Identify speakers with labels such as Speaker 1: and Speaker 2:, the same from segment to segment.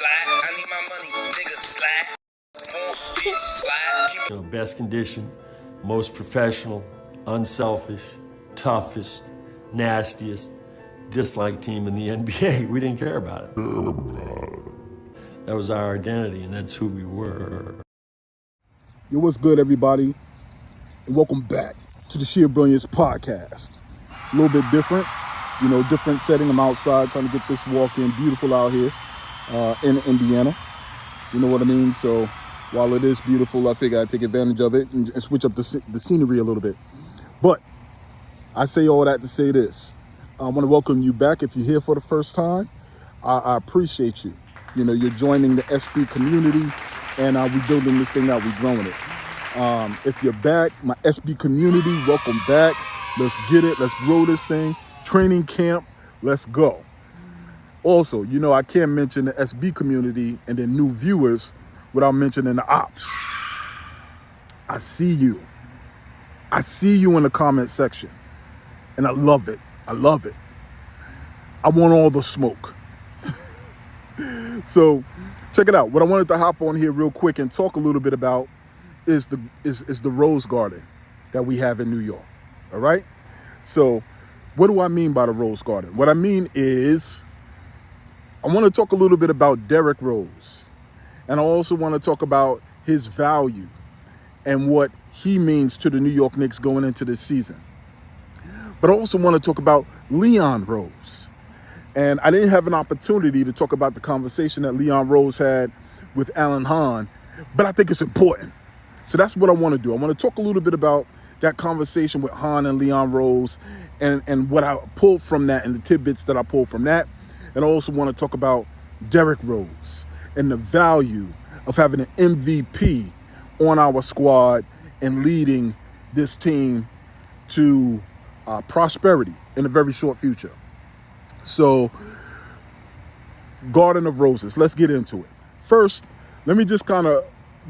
Speaker 1: slide. I need my money, nigga, slide. Phone, bitch, slide.
Speaker 2: Best condition, most professional, unselfish, toughest, nastiest, disliked team in the NBA. We didn't care about it. That was our identity, and that's who we were.
Speaker 3: Yo, what's good, everybody? And welcome back to the Sheer Brilliance podcast. A little bit different, different setting. I'm outside trying to get this walk in. Beautiful out here in Indiana. You know what I mean? So while it is beautiful, I figure I'd take advantage of it and switch up the scenery a little bit. But I say all that to say this. I want to welcome you back. If you're here for the first time, I appreciate you. You're joining the SB community, and we're building this thing out. We're growing it. If you're back, my SB community, welcome back. Let's get it. Let's grow this thing. Training camp. Let's go. Also, I can't mention the SB community and then new viewers without mentioning the ops. I see you. I see you in the comment section. And I love it. I love it. I want all the smoke. So check it out. What I wanted to hop on here real quick and talk a little bit about is the Rose Garden that we have in New York. All right? So what do I mean by the Rose Garden? What I mean is I want to talk a little bit about Derrick Rose. And I also want to talk about his value and what he means to the New York Knicks going into this season. But I also want to talk about Leon Rose. And I didn't have an opportunity to talk about the conversation that Leon Rose had with Alan Hahn, but I think it's important. So that's what I want to do. I want to talk a little bit about that conversation with Hahn and Leon Rose and what I pulled from that and the tidbits that I pulled from that. And I also want to talk about Derrick Rose and the value of having an MVP on our squad and leading this team to prosperity in a very short future. So, Garden of Roses, let's get into it. First, let me just kind of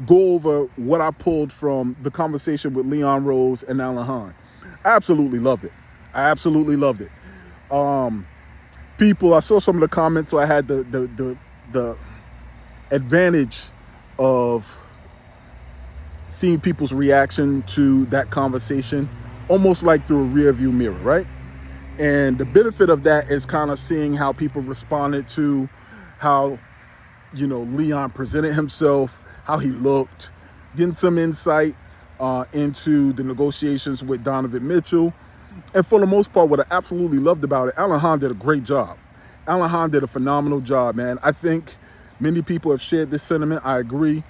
Speaker 3: go over what I pulled from the conversation with Leon Rose and Alan Hahn. I absolutely loved it. I saw some of the comments, so I had the advantage of seeing people's reaction to that conversation, almost like through a rear view mirror, right? And the benefit of that is kind of seeing how people responded to how, Leon presented himself, how he looked, getting some insight into the negotiations with Donovan Mitchell. And for the most part, what I absolutely loved about it, Alan Hahn did a great job. Alan Hahn did a phenomenal job, man. I think many people have shared this sentiment. I agree.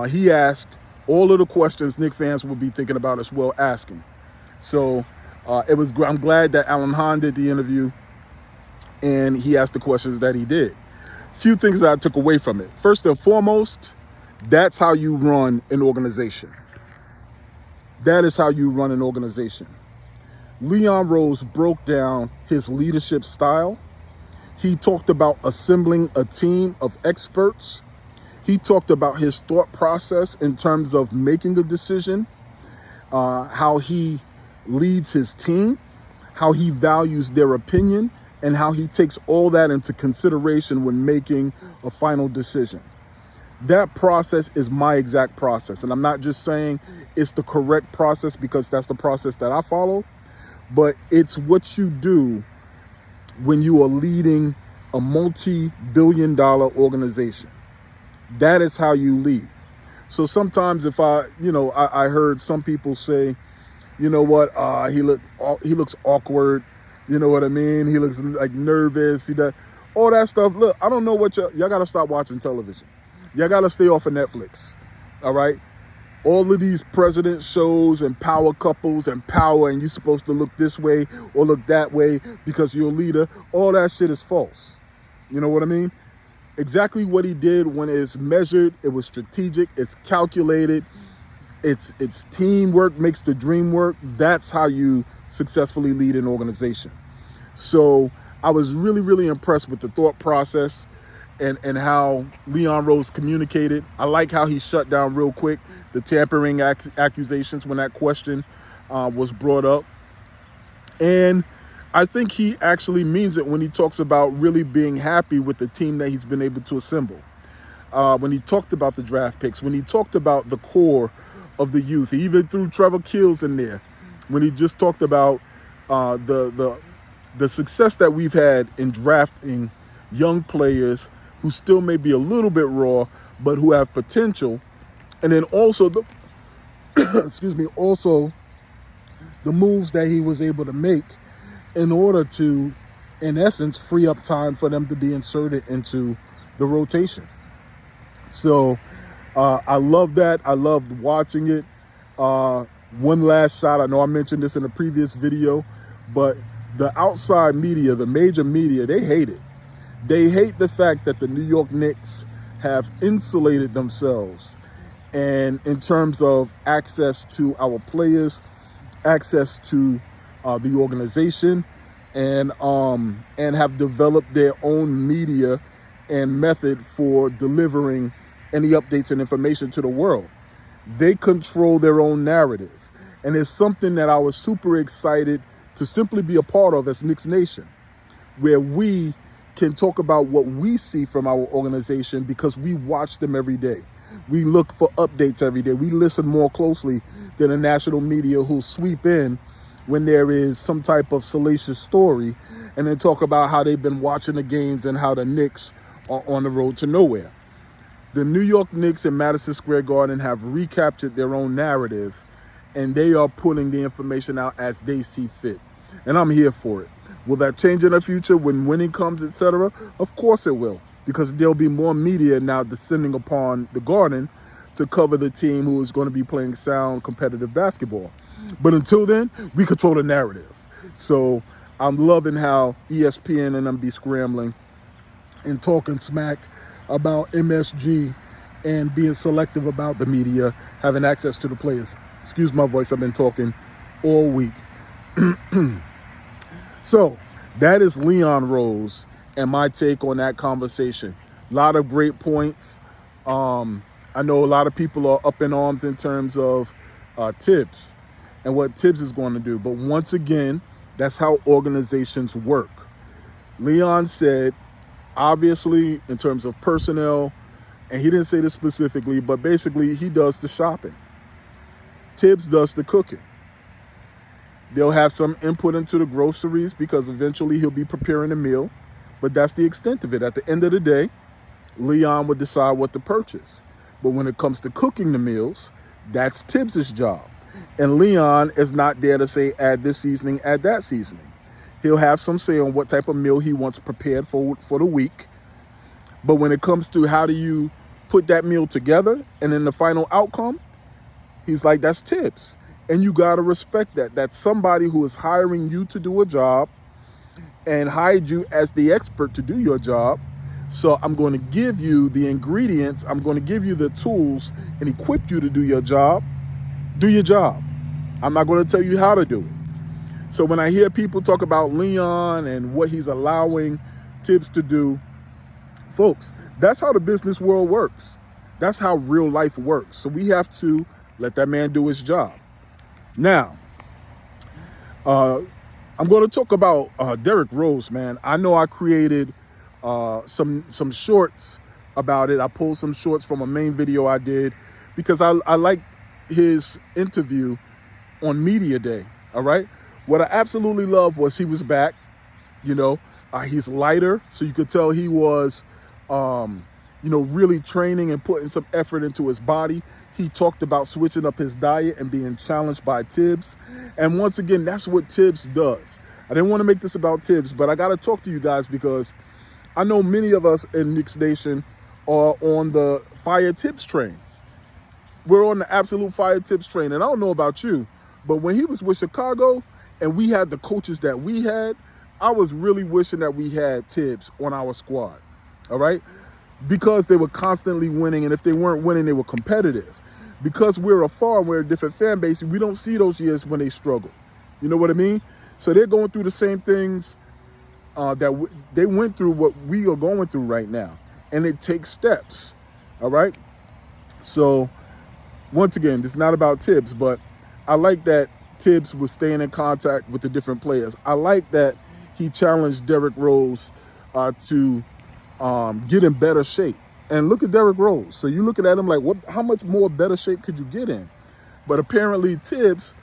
Speaker 3: He asked all of the questions Knicks fans will be thinking about as well asking. So I'm glad that Alan Hahn did the interview and he asked the questions that he did. Few things that I took away from it. First and foremost, that's how you run an organization. That is how you run an organization. Leon Rose broke down his leadership style. He talked about assembling a team of experts. He talked about his thought process in terms of making a decision, how he leads his team, how he values their opinion, and how he takes all that into consideration when making a final decision. That process is my exact process. And I'm not just saying it's the correct process because that's the process that I follow, but it's what you do when you are leading a multi-billion-dollar organization. That is how you lead. So sometimes if I heard some people say, he looks awkward. You know what I mean? He looks like nervous. He does all that stuff. Look, I don't know what y'all got to stop watching television. Y'all got to stay off of Netflix. All right. All of these president shows and power couples and power, and you're supposed to look this way or look that way because you're a leader. All that shit is false. You know what I mean? Exactly what he did when it's measured, it was strategic, it's calculated. It's teamwork makes the dream work. That's how you successfully lead an organization. So I was really, really impressed with the thought process and how Leon Rose communicated. I like how he shut down real quick the tampering accusations when that question was brought up. And I think he actually means it when he talks about really being happy with the team that he's been able to assemble. When he talked about the draft picks, when he talked about the core of the youth, he even threw Trevor Keels in there. When he just talked about the success that we've had in drafting young players who still may be a little bit raw, but who have potential, and then also the also the moves that he was able to make in order to, in essence, free up time for them to be inserted into the rotation. So I love that. I loved watching it. One last shot. I know I mentioned this in a previous video, but the outside media, the major media, they hate it. They hate the fact that the New York Knicks have insulated themselves, and in terms of access to our players, access to the organization, and have developed their own media and method for delivering any updates and information to the world. They control their own narrative. And it's something that I was super excited to simply be a part of as Knicks Nation, where we can talk about what we see from our organization because we watch them every day. We look for updates every day. We listen more closely than the national media who sweep in when there is some type of salacious story and then talk about how they've been watching the games and how the Knicks are on the road to nowhere. The New York Knicks in Madison Square Garden have recaptured their own narrative, and they are putting the information out as they see fit. And I'm here for it. Will that change in the future when winning comes, etc.? Of course it will, because there'll be more media now descending upon the Garden to cover the team who is going to be playing sound, competitive basketball. But until then, we control the narrative. So I'm loving how ESPN and them be scrambling and talking smack about MSG and being selective about the media, having access to the players. Excuse my voice, I've been talking all week. So that is Leon Rose and my take on that conversation. A lot of great points. I know a lot of people are up in arms in terms of Tibbs and what Tibbs is going to do. But once again, that's how organizations work. Leon said, obviously, in terms of personnel, and he didn't say this specifically, but basically he does the shopping. Tibbs does the cooking. They'll have some input into the groceries because eventually he'll be preparing a meal, but that's the extent of it. At the end of the day, Leon would decide what to purchase. But when it comes to cooking the meals, that's Tibbs' job. And Leon is not there to say, add this seasoning, add that seasoning. He'll have some say on what type of meal he wants prepared for the week. But when it comes to how do you put that meal together and then the final outcome, he's like, that's Tibbs. And you got to respect that. That's somebody who is hiring you to do a job and hired you as the expert to do your job. So I'm going to give you the ingredients. I'm going to give you the tools and equip you to do your job. Do your job. I'm not going to tell you how to do it. So when I hear people talk about Leon and what he's allowing Tibbs to do, folks, that's how the business world works. That's how real life works. So we have to let that man do his job. Now, I'm going to talk about Derrick Rose, man. I know I created some shorts about it. I pulled some shorts from a main video I did because I like his interview on Media Day, all right? What I absolutely loved was he was back, he's lighter, so you could tell he was, really training and putting some effort into his body. He talked about switching up his diet and being challenged by Tibbs. And once again, that's what Tibbs does. I didn't want to make this about Tibbs, but I got to talk to you guys because I know many of us in Knicks Nation are on the fire Tibbs train. We're on the absolute fire Tibbs train. And I don't know about you, but when he was with Chicago and we had the coaches that we had, I was really wishing that we had Tibbs on our squad, all right? Because they were constantly winning, and if they weren't winning, they were competitive. Because we're a different fan base, we don't see those years when they struggle. You know what I mean? So they're going through the same things they went through what we are going through right now. And it takes steps, all right? So once again, it's not about Tibbs, but I like that Tibbs was staying in contact with the different players. I like that he challenged Derrick Rose to get in better shape. And look at Derrick Rose. So you looking at him like, what? How much more better shape could you get in? But apparently Tibbs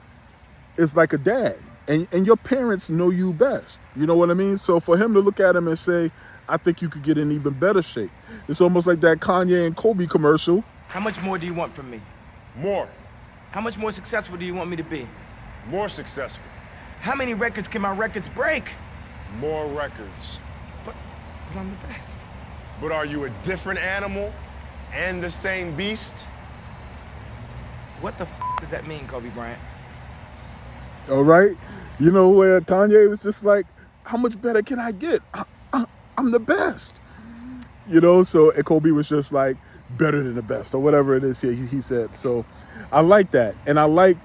Speaker 3: is like a dad. And your parents know you best. You know what I mean? So for him to look at him and say, I think you could get in even better shape. It's almost like that Kanye and Kobe commercial.
Speaker 4: How much more do you want from me?
Speaker 5: More.
Speaker 4: How much more successful do you want me to be?
Speaker 5: More successful.
Speaker 4: How many records can my records break?
Speaker 5: More records.
Speaker 4: But I'm the best.
Speaker 5: But are you a different animal and the same beast?
Speaker 4: What the does that mean, Kobe Bryant?
Speaker 3: All right. You know, where Kanye was just like, how much better can I get? I'm the best. You know, so and Kobe was just like, better than the best, or whatever it is he said. So I like that. And I like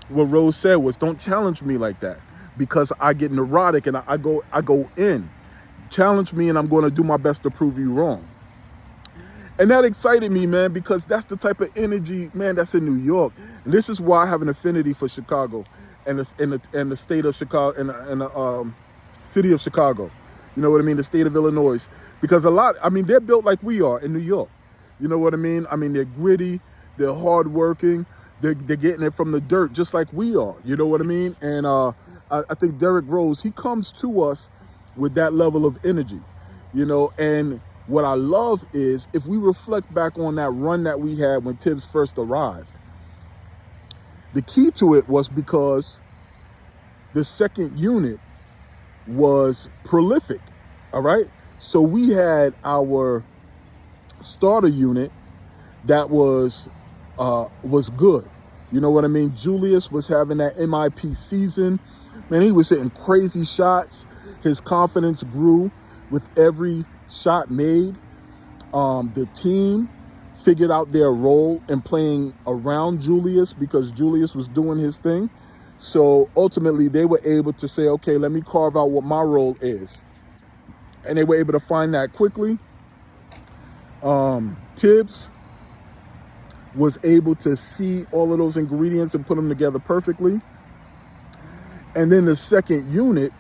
Speaker 3: what Rose said was, don't challenge me like that, because I get neurotic and I go in. Challenge me and I'm going to do my best to prove you wrong. And that excited me, man, because that's the type of energy, man, that's in New York. And this is why I have an affinity for Chicago and the state of Chicago and the city of Chicago. You know what I mean? The state of Illinois. Because they're built like we are in New York. You know what I mean? I mean, they're gritty, they're hardworking, they're getting it from the dirt just like we are. You know what I mean? And I think Derrick Rose, he comes to us with that level of energy, you know. And what I love is if we reflect back on that run that we had when Tibbs first arrived, the key to it was because the second unit was prolific, all right? So we had our starter unit that was good. You know what I mean? Julius was having that MIP season. Man, he was hitting crazy shots. His confidence grew with every shot made. The team figured out their role in playing around Julius because Julius was doing his thing. So ultimately they were able to say, okay, let me carve out what my role is. And they were able to find that quickly. Tibbs was able to see all of those ingredients and put them together perfectly. And then the second unit,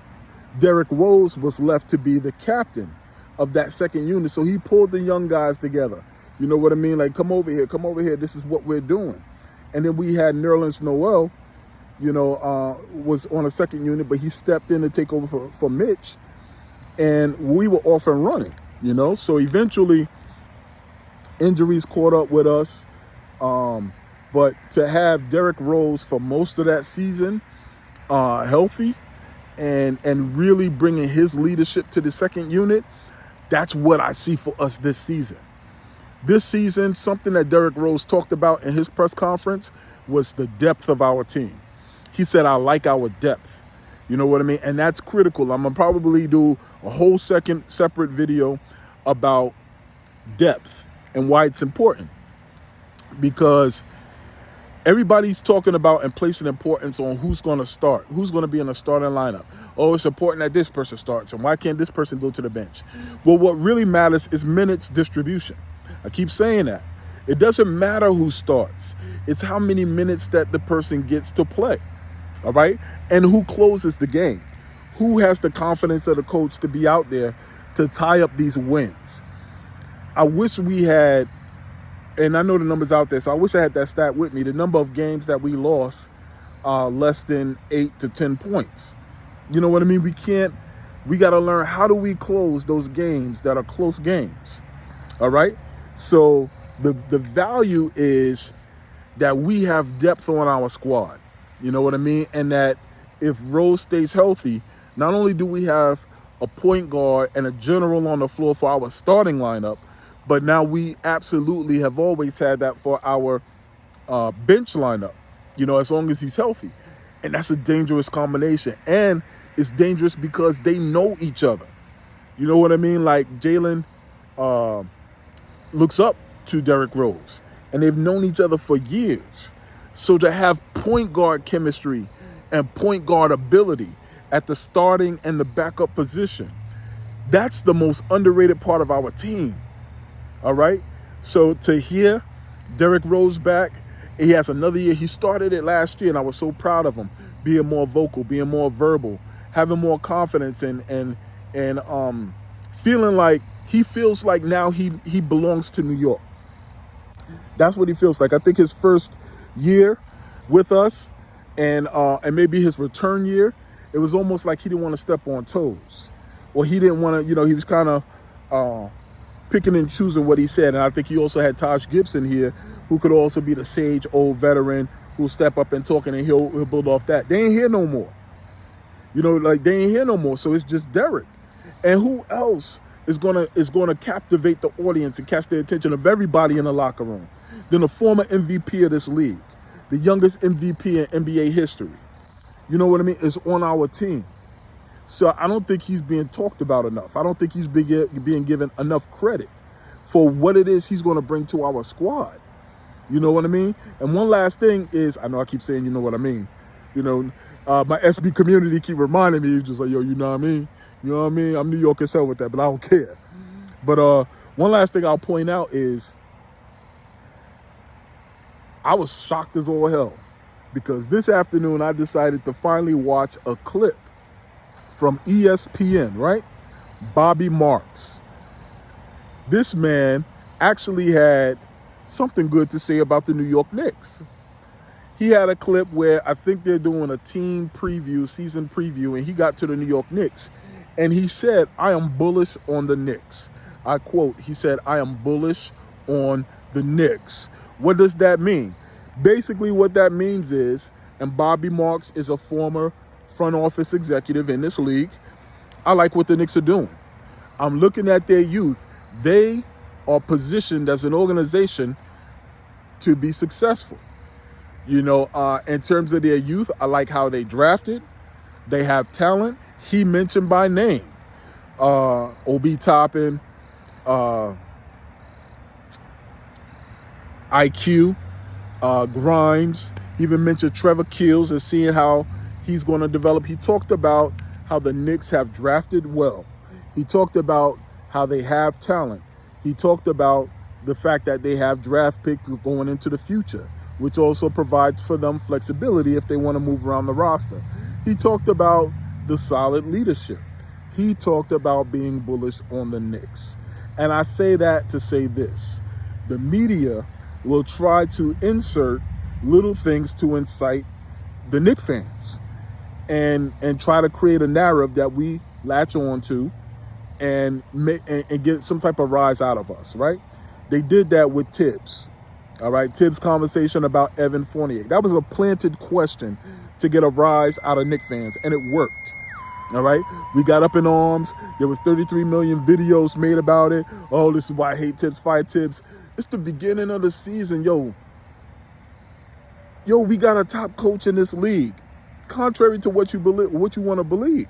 Speaker 3: Derrick Rose was left to be the captain of that second unit. So he pulled the young guys together. You know what I mean? Like, come over here. This is what we're doing. And then we had Nerlens Noel, you know, was on a second unit, but he stepped in to take over for Mitch. And we were off and running, you know? So eventually injuries caught up with us. But to have Derrick Rose for most of that season healthy and really bringing his leadership to the second unit, that's what I see for us this season. This season, something that Derrick Rose talked about in his press conference was the depth of our team. He said, I like our depth. You know what I mean? And that's critical. I'm going to probably do a whole separate video about depth and why it's important. Because everybody's talking about and placing importance on who's going to start, who's going to be in the starting lineup. Oh, it's important that this person starts, and why can't this person go to the bench? Well, what really matters is minutes distribution. I keep saying that. It doesn't matter who starts. It's how many minutes that the person gets to play, all right? And who closes the game. Who has the confidence of the coach to be out there to tie up these wins. I wish we had, and I know the number's out there, so I wish I had that stat with me, the number of games that we lost less than 8 to 10 points. You know what I mean? We got to learn, how do we close those games that are close games? All right? So the value is that we have depth on our squad. You know what I mean? And that if Rose stays healthy, not only do we have a point guard and a general on the floor for our starting lineup, but now we absolutely have always had that for our bench lineup, you know, as long as he's healthy. And that's a dangerous combination. And it's dangerous because they know each other. You know what I mean? Like Jalen looks up to Derrick Rose, and they've known each other for years. So to have point guard chemistry and point guard ability at the starting and the backup position, that's the most underrated part of our team. All right? So to hear Derrick Rose back, he has another year. He started it last year, and I was so proud of him, being more vocal, being more verbal, having more confidence and feeling like he feels like now he belongs to New York. That's what he feels like. I think his first year with us and maybe his return year, it was almost like he didn't want to step on toes, or he didn't want to, he was kind of picking and choosing what he said. And I think he also had Taj Gibson here, who could also be the sage old veteran who'll step up and talk, and then he'll build off that. They ain't here no more. They ain't here no more. So it's just Derrick. And who else is gonna captivate the audience and catch the attention of everybody in the locker room than the former MVP of this league, the youngest MVP in NBA history? You know what I mean? Is on our team. So I don't think he's being talked about enough. I don't think he's being given enough credit for what it is he's going to bring to our squad. You know what I mean? And one last thing is, I know I keep saying, you know what I mean. My SB community keep reminding me, just like, yo, you know what I mean? You know what I mean? I'm New York as hell with that, but I don't care. But one last thing I'll point out is I was shocked as all hell because this afternoon I decided to finally watch a clip from ESPN, right? Bobby Marks. This man actually had something good to say about the New York Knicks. He had a clip where I think they're doing a team preview, season preview, and he got to the New York Knicks. And he said, I am bullish on the Knicks. I quote, he said, I am bullish on the Knicks. What does that mean? Basically what that means is, and Bobby Marks is a former front office executive in this league, I like what the Knicks are doing. I'm looking at their youth. They are positioned as an organization to be successful. In terms of their youth, I like how they drafted. They have talent. He mentioned by name Obi Toppin, IQ, Grimes. He even mentioned Trevor Keels and seeing how he's going to develop. He talked about how the Knicks have drafted well. He talked about how they have talent. He talked about the fact that they have draft picks going into the future, which also provides for them flexibility if they want to move around the roster. He talked about the solid leadership. He talked about being bullish on the Knicks. And I say that to say this. The media will try to insert little things to incite the Knicks fans and try to create a narrative that we latch on to and get some type of rise out of us, right? They did that with Tibbs, all right? Tibbs' conversation about Evan Fournier. That was a planted question to get a rise out of Knicks fans, and it worked, all right? We got up in arms. There was 33 million videos made about it. Oh, this is why I hate Tibbs, fire Tibbs. It's the beginning of the season, yo. We got a top coach in this league. Contrary to what you believe, what you want to believe.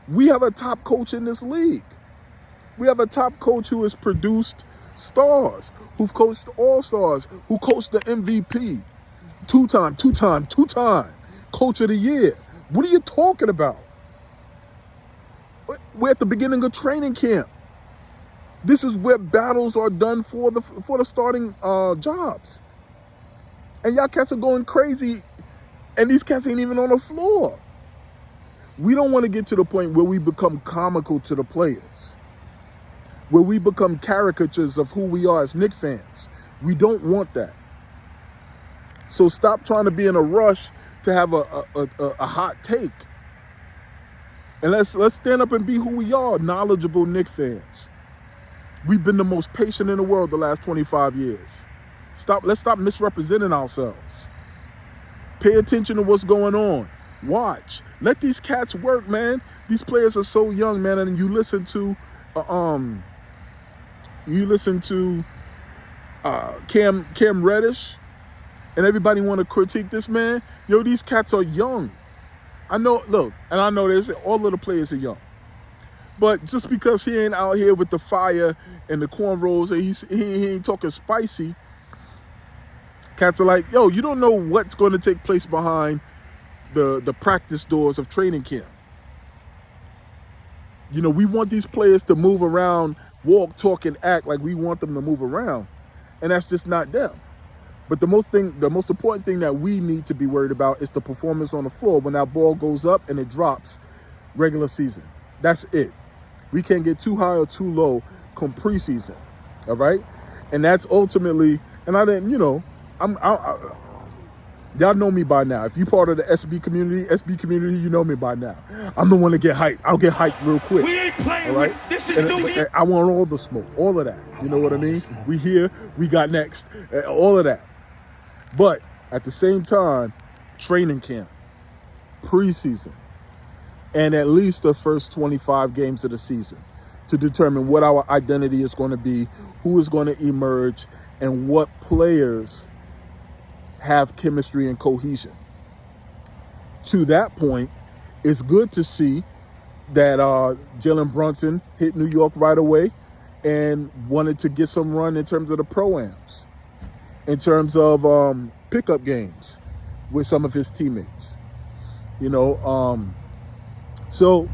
Speaker 3: We have a top coach in this league. We have a top coach who has produced stars, who've coached all-stars, who coached the MVP, two-time coach of the year. What are you talking about? We're at the beginning of training camp. This is where battles are done for the starting jobs. And y'all cats are going crazy, and these cats ain't even on the floor. We don't want to get to the point where we become comical to the players, where we become caricatures of who we are as Knicks fans. We don't want that. So stop trying to be in a rush to have a hot take. And let's stand up and be who we are, knowledgeable Knicks fans. We've been the most patient in the world the last 25 years. Let's stop misrepresenting ourselves. Pay attention to what's going on. Watch. Let these cats work, man. These players are so young, man. And you listen to Cam Reddish, and everybody want to critique this man. Yo, these cats are young. I know. Look, and I know this. All of the players are young. But just because he ain't out here with the fire and the cornrows, and he ain't talking spicy, cats are like, yo, you don't know what's going to take place behind the practice doors of training camp. We want these players to move around, walk, talk, and act like we want them to move around. And that's just not them. But the most important thing that we need to be worried about is the performance on the floor. When that ball goes up and it drops, regular season. That's it. We can't get too high or too low come preseason, all right? And that's ultimately, and I didn't, you know, y'all know me by now. If you part of the SB community, you know me by now. I'm the one to get hyped. I'll get hyped real quick.
Speaker 4: We ain't playing
Speaker 3: all right?
Speaker 4: with this is
Speaker 3: and I want all the smoke, all of that. You know what I mean? We here, we got next, all of that. But at the same time, training camp, preseason, and at least the first 25 games of the season to determine what our identity is going to be, who is going to emerge, and what players have chemistry and cohesion. To that point, it's good to see that Jalen Brunson hit New York right away and wanted to get some run in terms of the pro-ams, in terms of pickup games with some of his teammates. You know, so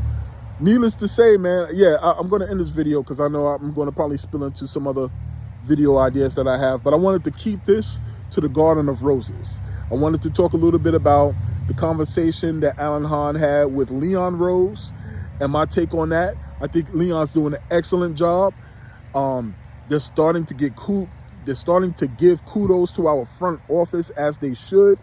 Speaker 3: needless to say, man, yeah, I'm going to end this video because I know I'm going to probably spill into some other video ideas that I have, but I wanted to keep this to the Garden of Roses. I wanted to talk a little bit about the conversation that Alan Hahn had with Leon Rose and my take on that. I think Leon's doing an excellent job. They're starting to give kudos to our front office, as they should.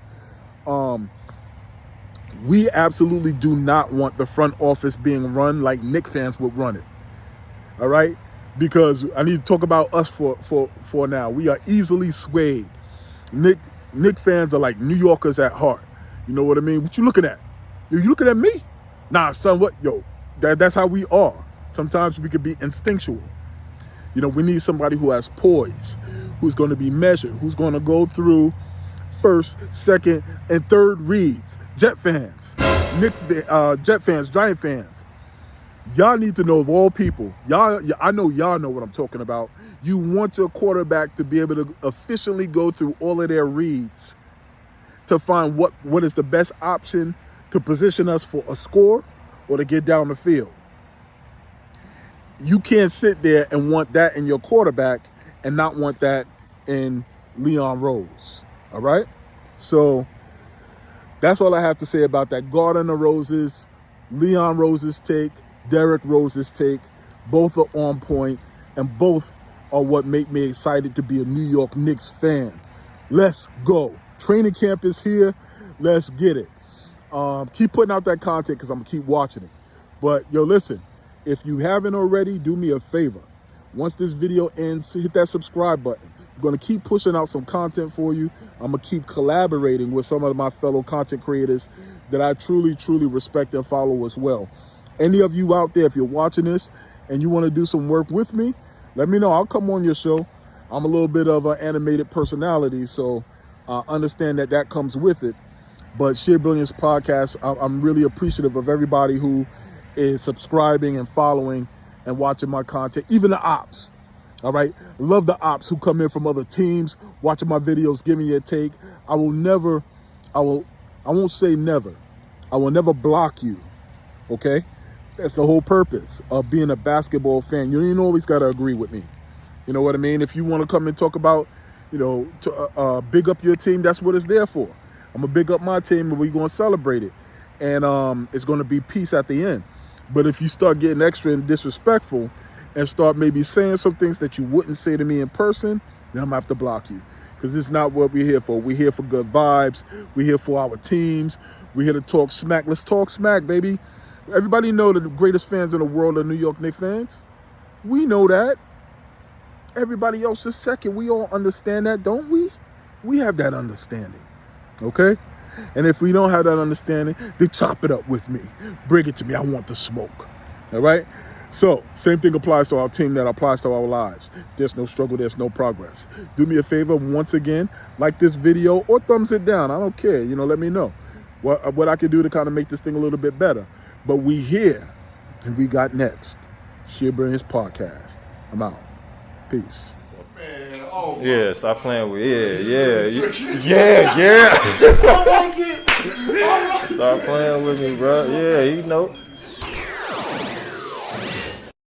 Speaker 3: We absolutely do not want the front office being run like Knicks fans would run it. All right? Because I need to talk about us for now. We are easily swayed. Knicks fans are like New Yorkers at heart. You know what I mean? What you looking at? You looking at me? Nah, son, what? Yo, that's how we are. Sometimes we could be instinctual. You know, we need somebody who has poise, who's going to be measured, who's going to go through first, second, and third reads. Jet fans, Giant fans, y'all need to know, of all people, I know y'all know what I'm talking about. You want your quarterback to be able to efficiently go through all of their reads to find what is the best option to position us for a score or to get down the field. You can't sit there and want that in your quarterback and not want that in Leon Rose, all right? So that's all I have to say about that. Garden of Roses, Leon Rose's take, Derrick Rose's take, both are on point, and both are what make me excited to be a New York Knicks fan. Let's go. Training camp is here. Let's get it. Keep putting out that content because I'm going to keep watching it. But, yo, listen, if you haven't already, do me a favor. Once this video ends, hit that subscribe button. I'm going to keep pushing out some content for you. I'm going to keep collaborating with some of my fellow content creators that I truly, truly respect and follow as well. Any of you out there, if you're watching this and you want to do some work with me, let me know. I'll come on your show. I'm a little bit of an animated personality, so understand that comes with it. But Sheer Brilliance Podcast, I'm really appreciative of everybody who is subscribing and following and watching my content, even the ops. All right. Love the ops who come in from other teams, watching my videos, giving you a take. I won't say never. I will never block you. Okay. That's the whole purpose of being a basketball fan. You ain't always got to agree with me. You know what I mean? If you want to come and talk about, you know, to big up your team, that's what it's there for. I'm going to big up my team and we're going to celebrate it. And it's going to be peace at the end. But if you start getting extra and disrespectful and start maybe saying some things that you wouldn't say to me in person, then I'm going to have to block you. Because this is not what we're here for. We're here for good vibes. We're here for our teams. We're here to talk smack. Let's talk smack, baby. Everybody know that the greatest fans in the world are New York Knicks fans. We know that. Everybody else is second. We all understand that, don't we? We have that understanding, okay? And if we don't have that understanding, then chop it up with me. Bring it to me. I want the smoke, all right? So, same thing applies to our team that applies to our lives. There's no struggle, there's no progress. Do me a favor, once again, like this video or thumbs it down. I don't care. You know, let me know what I can do to kind of make this thing a little bit better. But we here, and we got next. Sheer Brilliance Podcast. I'm out. Peace.
Speaker 5: Man, oh,
Speaker 6: Yeah, stop playing with yeah.
Speaker 5: I like it.
Speaker 6: Stop playing with me, bro. Yeah, you know.